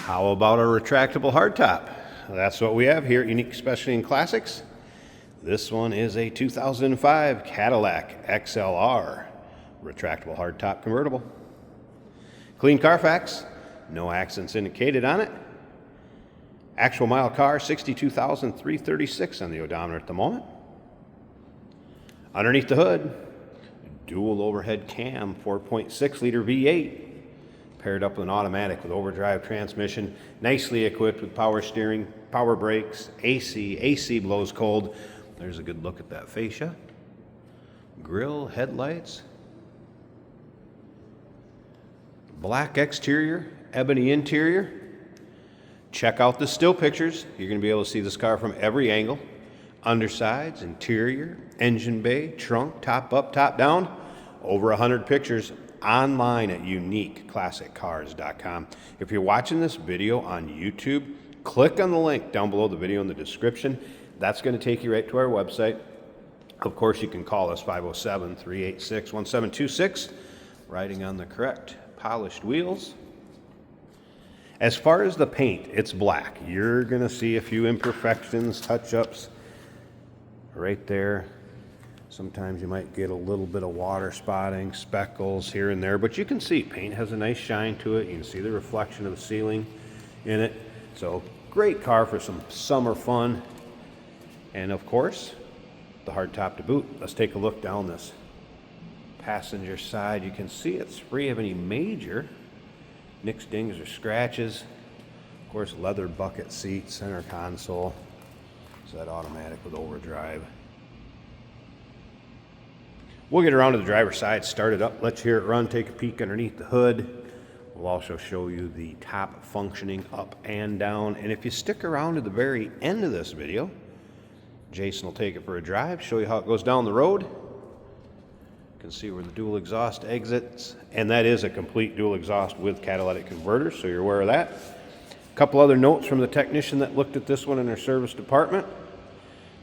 How about a retractable hardtop? That's what we have here at Unique Specialty and Classics. This one is a 2005 Cadillac XLR retractable hardtop convertible. Clean Carfax, no accidents indicated on it. Actual mile car, 62,336 on the odometer at the moment. Underneath the hood, dual overhead cam, 4.6 liter V8, paired up with an automatic with overdrive transmission, nicely equipped with power steering, power brakes, AC blows cold. There's a good look at that fascia. Grille, headlights, black exterior, ebony interior. Check out the still pictures. You're going to be able to see this car from every angle. Undersides, interior, engine bay, trunk, top up, top down. Over 100 pictures online at uniqueclassiccars.com. If you're watching this video on YouTube, click on the link down below the video in the description. That's going to take you right to our website. Of course, you can call us 507-386-1726, riding on the correct polished wheels. As far as the paint, it's black. You're going to see a few imperfections, touch-ups right there. Sometimes you might get a little bit of water spotting, speckles here and there, but you can see paint has a nice shine to it. You can see the reflection of the ceiling in it. So great car for some summer fun. And of course, the hardtop to boot. Let's take a look down this passenger side. You can see it's free of any major nicks, dings, or scratches. Of course, leather bucket seats, center console. So that automatic with overdrive. We'll get around to the driver's side, start it up, let you hear it run, take a peek underneath the hood. We'll also show you the top functioning up and down. And if you stick around to the very end of this video, Jason will take it for a drive, show you how it goes down the road. You can see where the dual exhaust exits, and that is a complete dual exhaust with catalytic converters, so you're aware of that. A couple other notes from the technician that looked at this one in their service department.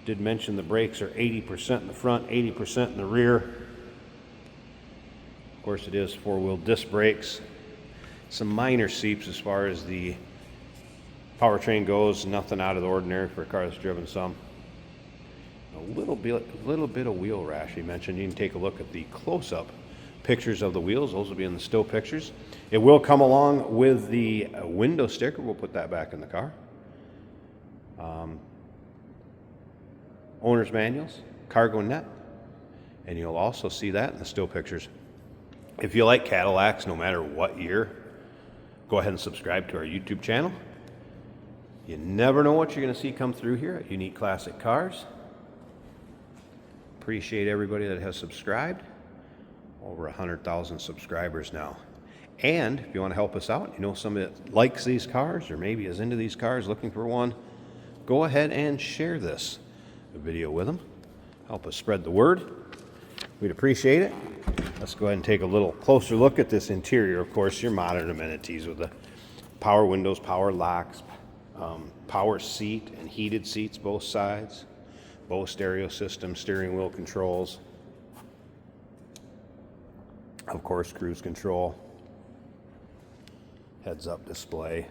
Did mention the brakes are 80% in the front, 80% in the rear. Of course, it is four-wheel disc brakes. Some minor seeps as far as the powertrain goes, nothing out of the ordinary for a car that's driven some. A little bit of wheel rash he mentioned. You can take a look at the close-up pictures of the wheels. Those will be in the still pictures. It will come along with the window sticker. We'll put that back in the car. Owner's manuals, cargo net, and you'll also see that in the still pictures. If you like Cadillacs, no matter what year, go ahead and subscribe to our YouTube channel. You never know what you're going to see come through here at Unique Classic Cars. Appreciate everybody that has subscribed. Over 100,000 subscribers now. And if you want to help us out, you know somebody that likes these cars or maybe is into these cars, looking for one, go ahead and share this video with them. Help us spread the word. We'd appreciate it. Let's go ahead and take a little closer look at this interior. Of course, your modern amenities with the power windows, power locks, power seat and heated seats both sides, both stereo systems, steering wheel controls, of course cruise control, heads up display,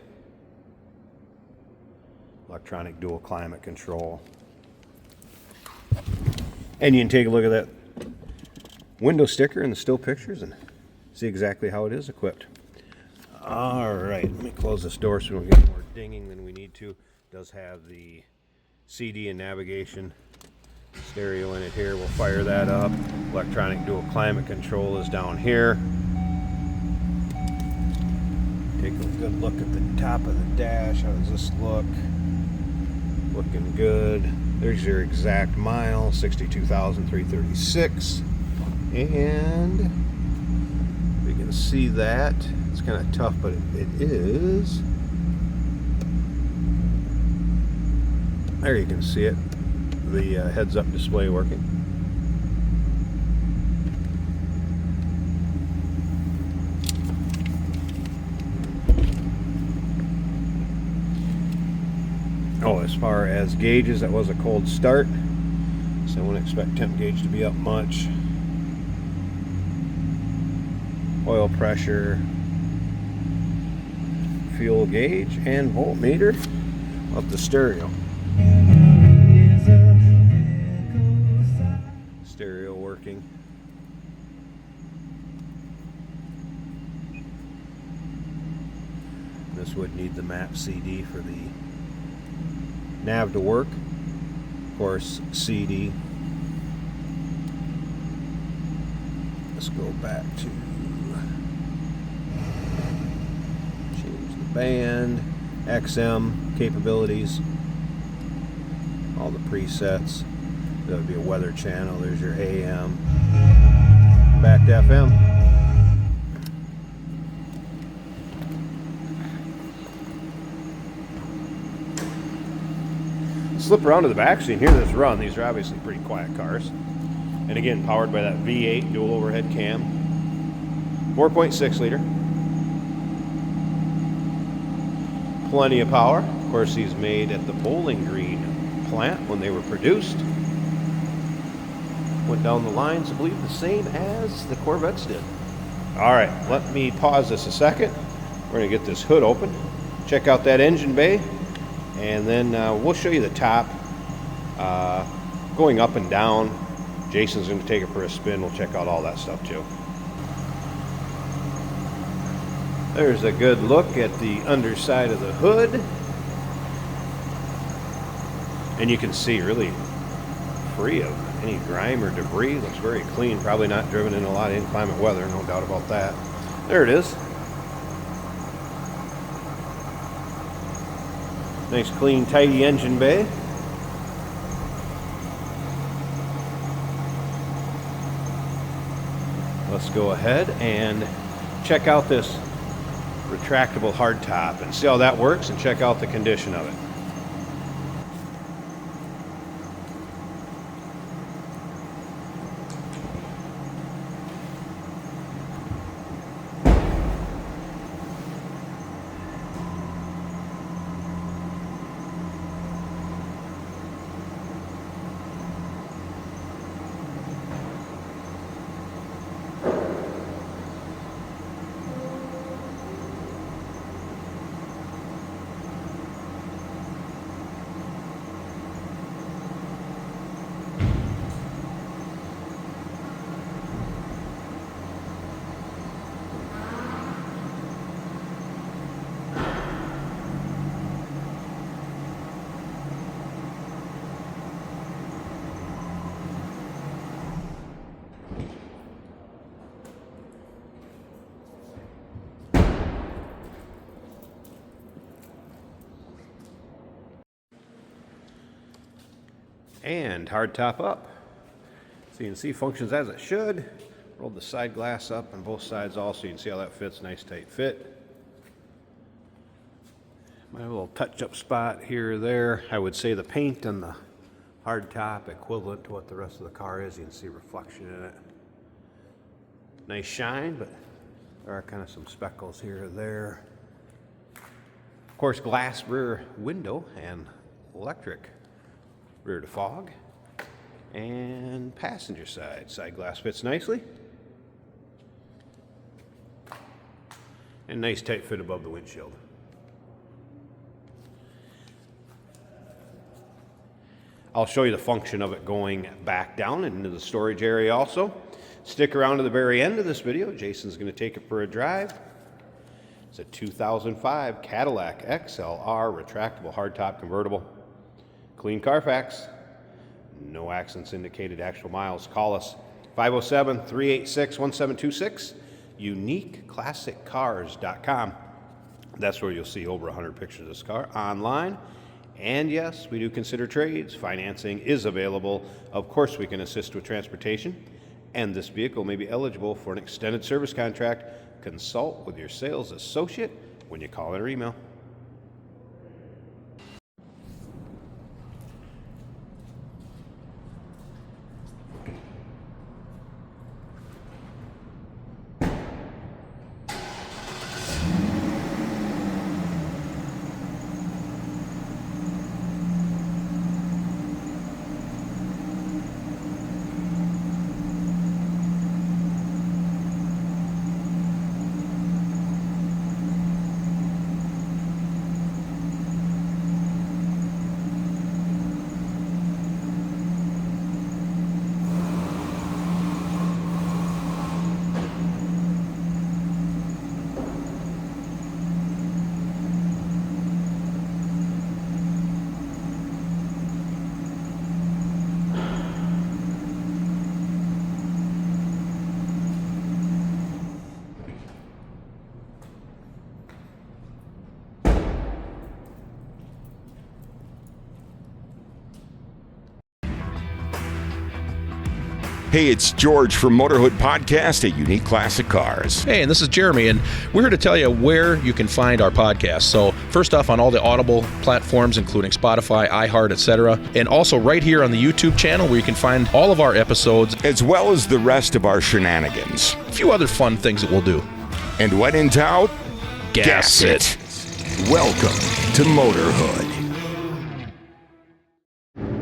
electronic dual climate control. And you can take a look at that window sticker in the still pictures and see exactly how it is equipped. All right, let me close this door so we don't get more dinging than we need to. It does have the CD and navigation stereo in it here. We'll fire that up. Electronic dual climate control is down here. Take a good look at the top of the dash. How does this look? Looking good. There's your exact mile, 62,336. And you can see that. It's kind of tough, but it is. There you can see it. The heads-up display working. Oh, as far as gauges, that was a cold start, so I wouldn't expect temp gauge to be up much. Oil pressure, fuel gauge and voltmeter of the stereo. Stereo working. This would need the map CD for the nav to work. Of course, CD. Let's go back to change the band, XM capabilities, all the presets. That would be a weather channel. There's your AM. Back to FM. Slip around to the back so you can hear this run. These are obviously pretty quiet cars. And again, powered by that V8 dual overhead cam. 4.6 liter. Plenty of power. Of course, these made at the Bowling Green plant when they were produced. Went down the lines, I believe, the same as the Corvettes did. All right, let me pause this a second. We're going to get this hood open. Check out that engine bay. And then we'll show you the top going up and down. Jason's going to take it for a spin. We'll check out all that stuff too. There's a good look at the underside of the hood. And you can see really free of any grime or debris. Looks very clean. Probably not driven in a lot of inclement weather, no doubt about that. There it is. Nice, clean, tidy engine bay. Let's go ahead and check out this retractable hardtop and see how that works and check out the condition of it. And hardtop up. So you can see functions as it should. Rolled the side glass up on both sides also. You can see how that fits. Nice tight fit. My little touch-up spot here or there. I would say the paint on the hardtop equivalent to what the rest of the car is. You can see reflection in it. Nice shine, but there are kind of some speckles here or there. Of course, glass rear window and electric rear defog. And passenger side. Side glass fits nicely. And nice tight fit above the windshield. I'll show you the function of it going back down into the storage area also. Stick around to the very end of this video. Jason's going to take it for a drive. It's a 2005 Cadillac XLR retractable hardtop convertible. Clean Carfax. No accidents indicated, actual miles. Call us 507-386-1726. UniqueClassicCars.com. That's where you'll see over 100 pictures of this car online. And yes, we do consider trades. Financing is available. Of course, we can assist with transportation. And this vehicle may be eligible for an extended service contract. Consult with your sales associate when you call in or email. Hey, it's George from Motorhood Podcast at Unique Classic Cars. Hey, and this is Jeremy, and we're here to tell you where you can find our podcast. So first off, on all the Audible platforms, including Spotify, iHeart, etc., and also right here on the YouTube channel where you can find all of our episodes, as well as the rest of our shenanigans. A few other fun things that we'll do. And when in doubt, gas it. Welcome to Motorhood.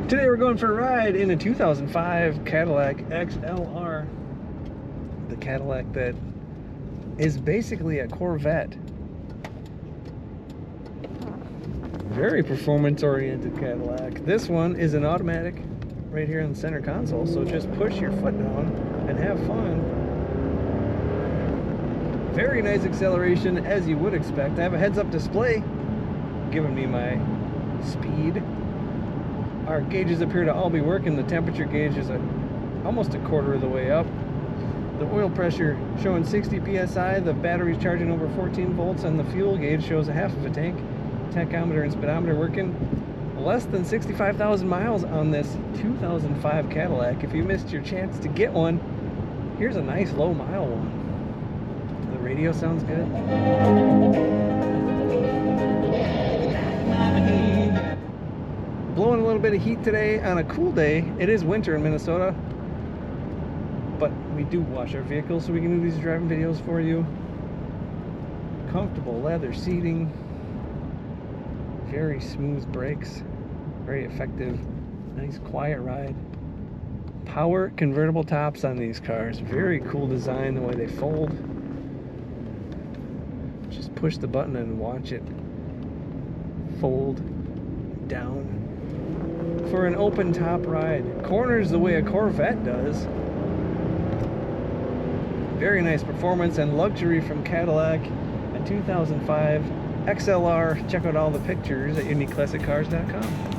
Today we're going for a ride in a 2005 Cadillac XLR. The Cadillac that is basically a Corvette. Very performance-oriented Cadillac. This one is an automatic right here in the center console, so just push your foot down and have fun. Very nice acceleration, as you would expect. I have a heads-up display giving me my speed. Our gauges appear to all be working. The temperature gauge is almost a quarter of the way up. The oil pressure showing 60 psi. The battery's charging over 14 volts, and the fuel gauge shows a half of a tank. Tachometer and speedometer working. Less than 65,000 miles on this 2005 Cadillac. If you missed your chance to get one, here's a nice low mile one. The radio sounds good. Blowing a little bit of heat today on a cool day. It is winter in Minnesota, but we do wash our vehicles so we can do these driving videos for you. Comfortable leather seating, very smooth brakes, very effective, nice quiet ride. Power convertible tops on these cars, very cool design the way they fold. Just push the button and watch it fold down for an open top ride. Corners the way a Corvette does. Very nice performance and luxury from Cadillac. A 2005 XLR. Check out all the pictures at uniqueclassiccars.com.